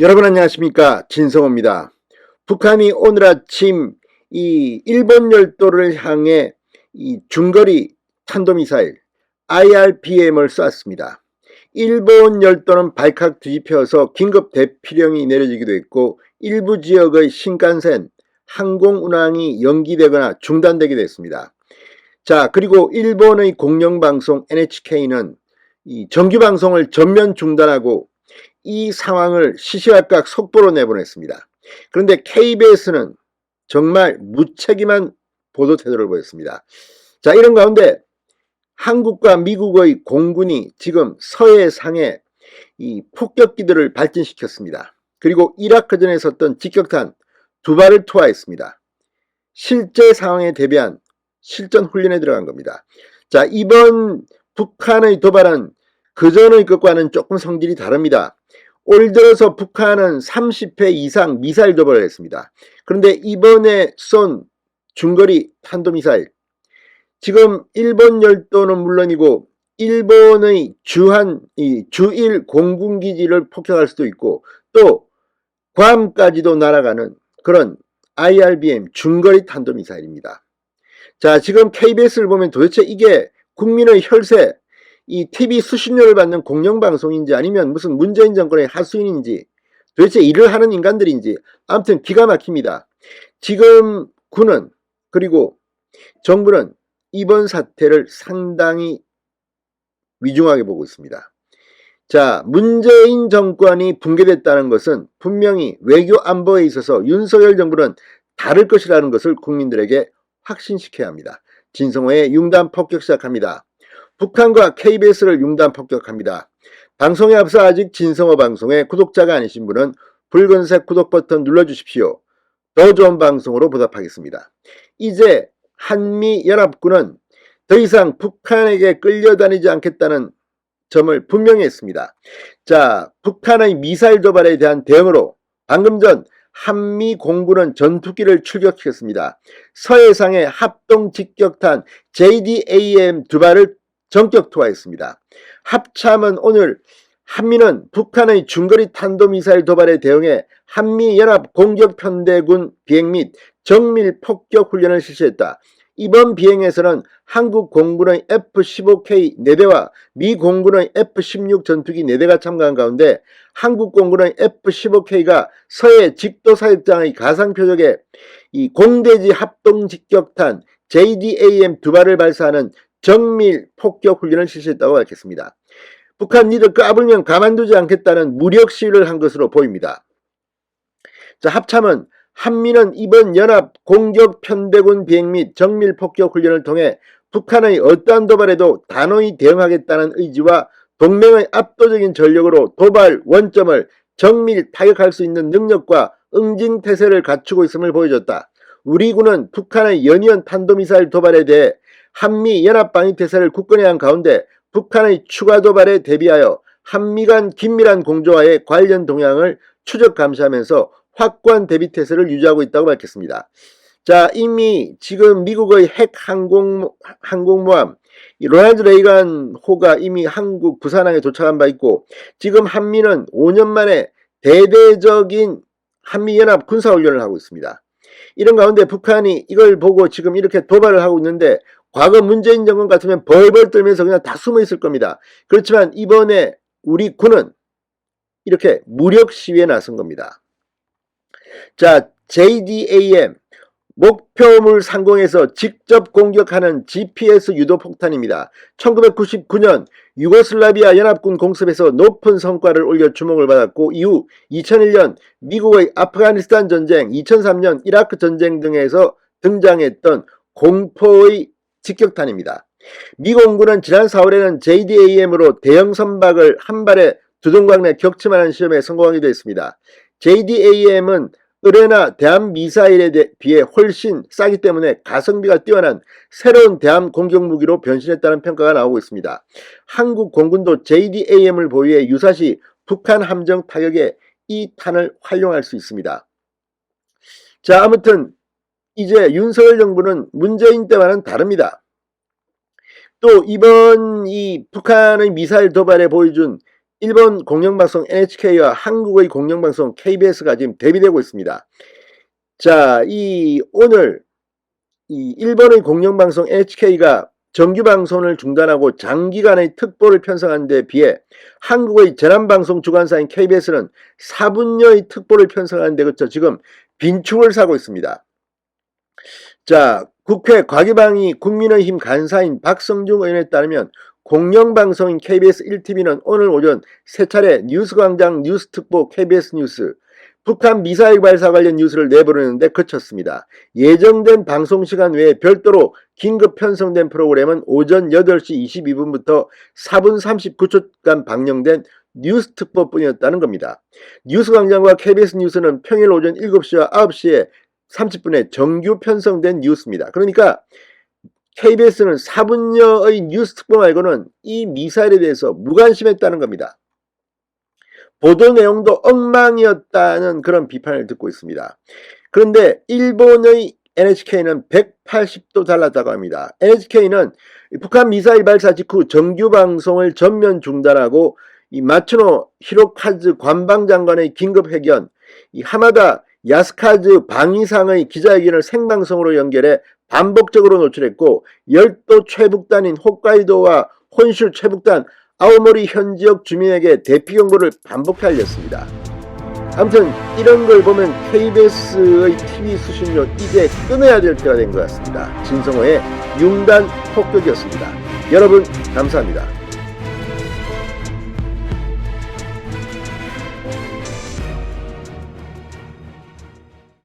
여러분 안녕하십니까, 진성호입니다. 북한이 오늘 아침 이 일본 열도를 향해 이 중거리 탄도미사일 IRBM을 쐈습니다. 일본 열도는 발칵 뒤집혀서 긴급 대피령이 내려지기도 했고 일부 지역의 신칸센 항공 운항이 연기되거나 중단되기도 했습니다. 자, 그리고 일본의 공영방송 NHK는 이 정규방송을 전면 중단하고 이 상황을 시시각각 속보로 내보냈습니다. 그런데 KBS는 정말 무책임한 보도 태도를 보였습니다. 자, 이런 가운데 한국과 미국의 공군이 지금 서해상에 이 폭격기들을 발진시켰습니다. 그리고 이라크전에 섰던 직격탄 2발을 투하했습니다. 실제 상황에 대비한 실전 훈련에 들어간 겁니다. 자, 이번 북한의 도발은 그전의 것과는 조금 성질이 다릅니다. 올 들어서 북한은 30회 이상 미사일 도발을 했습니다. 그런데 이번에 쏜 중거리 탄도미사일, 지금 일본 열도는 물론이고 일본의 주일 공군기지를 폭격할 수도 있고 또 괌까지도 날아가는 그런 IRBM 중거리 탄도미사일입니다. 자, 지금 KBS를 보면 도대체 이게 국민의 혈세, 이 TV 수신료를 받는 공영방송인지 아니면 무슨 문재인 정권의 하수인인지 도대체 일을 하는 인간들인지 아무튼 기가 막힙니다. 지금 군은 그리고 정부는 이번 사태를 상당히 위중하게 보고 있습니다. 자, 문재인 정권이 붕괴됐다는 것은 분명히 외교 안보에 있어서 윤석열 정부는 다를 것이라는 것을 국민들에게 확신시켜야 합니다. 진성호의 융단 폭격 시작합니다. 북한과 KBS를 융단 폭격합니다. 방송에 앞서 아직 진성호 방송의 구독자가 아니신 분은 붉은색 구독 버튼 눌러주십시오. 더 좋은 방송으로 보답하겠습니다. 이제 한미연합군은 더 이상 북한에게 끌려다니지 않겠다는 점을 분명히 했습니다. 자, 북한의 미사일 도발에 대한 대응으로 방금 전 한미 공군은 전투기를 출격시켰습니다. 서해상의 합동 직격탄 JDAM 2발을 전격 투하했습니다. 합참은 오늘 한미는 북한의 중거리 탄도미사일 도발에 대응해 한미연합 공격편대군 비행 및 정밀 폭격 훈련을 실시했다. 이번 비행에서는 한국 공군의 F-15K 4대와 미 공군의 F-16 전투기 4대가 참가한 가운데 한국 공군의 F-15K가 서해 직도 사격장의 가상 표적에 이 공대지 합동 직격탄 JDAM 2발을 발사하는 정밀 폭격 훈련을 실시했다고 밝혔습니다. 북한 니들 까불면 가만두지 않겠다는 무력 시위를 한 것으로 보입니다. 자, 합참은 한미는 이번 연합 공격 편대군 비행 및 정밀 폭격 훈련을 통해 북한의 어떠한 도발에도 단호히 대응하겠다는 의지와 동맹의 압도적인 전력으로 도발 원점을 정밀 타격할 수 있는 능력과 응징태세를 갖추고 있음을 보여줬다. 우리 군은 북한의 연이은 탄도미사일 도발에 대해 한미 연합방위태세를 굳건히 한 가운데 북한의 추가 도발에 대비하여 한미 간 긴밀한 공조와의 관련 동향을 추적 감시하면서 확고한 대비태세를 유지하고 있다고 밝혔습니다. 자, 이미 지금 미국의 핵 항공모함 로널드 레이건 호가 이미 한국 부산항에 도착한 바 있고 지금 한미는 5년 만에 대대적인 한미연합 군사훈련을 하고 있습니다. 이런 가운데 북한이 이걸 보고 지금 이렇게 도발을 하고 있는데 과거 문재인 정권 같으면 벌벌 떨면서 그냥 다 숨어 있을 겁니다. 그렇지만 이번에 우리 군은 이렇게 무력 시위에 나선 겁니다. 자, JDAM 목표물 상공에서 직접 공격하는 GPS 유도 폭탄입니다. 1999년 유고슬라비아 연합군 공습에서 높은 성과를 올려 주목을 받았고 이후 2001년 미국의 아프가니스탄 전쟁, 2003년 이라크 전쟁 등에서 등장했던 공포의 직격탄입니다. 미 공군은 지난 4월에는 JDAM으로 대형 선박을 한 발에 두동강 내 격침하는 시험에 성공하기도 했습니다. JDAM은 의뢰나 대함 미사일에 비해 훨씬 싸기 때문에 가성비가 뛰어난 새로운 대함 공격 무기로 변신했다는 평가가 나오고 있습니다. 한국 공군도 JDAM을 보유해 유사시 북한 함정 타격에 이 탄을 활용할 수 있습니다. 자, 아무튼 이제 윤석열 정부는 문재인 때와는 다릅니다. 또 이번 이 북한의 미사일 도발에 보여준 일본 공영방송 NHK와 한국의 공영방송 KBS가 지금 대비되고 있습니다. 자, 오늘 일본의 공영방송 NHK가 정규방송을 중단하고 장기간의 특보를 편성한 데 비해 한국의 재난방송 주관사인 KBS는 4분여의 특보를 편성하는 데 그쳐 지금 빈축을 사고 있습니다. 자, 국회 과기방위 국민의힘 간사인 박성중 의원에 따르면 공영방송인 KBS 1TV는 오늘 오전 3차례 뉴스광장 뉴스특보 KBS 뉴스, 북한 미사일 발사 관련 뉴스를 내보내는데 그쳤습니다. 예정된 방송시간 외에 별도로 긴급 편성된 프로그램은 오전 8시 22분부터 4분 39초간 방영된 뉴스특보뿐이었다는 겁니다. 뉴스광장과 KBS 뉴스는 평일 오전 7시와 9시에 30분에 정규 편성된 뉴스입니다. 그러니까 KBS는 4분여의 뉴스특보 말고는 이 미사일에 대해서 무관심했다는 겁니다. 보도 내용도 엉망이었다는 그런 비판을 듣고 있습니다. 그런데 일본의 NHK는 180도 달랐다고 합니다. NHK는 북한 미사일 발사 직후 정규 방송을 전면 중단하고 이 마츠노 히로카즈 관방장관의 긴급 회견, 이 하마다 야스카즈 방위상의 기자회견을 생방송으로 연결해 반복적으로 노출했고, 열도 최북단인 홋카이도와 혼슈 최북단 아오모리 현 지역 주민에게 대피 경보를 반복해 알렸습니다. 아무튼 이런 걸 보면 KBS의 TV 수신료 이제 끊어야 될 때가 된 것 같습니다. 진성호의 융단 폭격이었습니다. 여러분 감사합니다.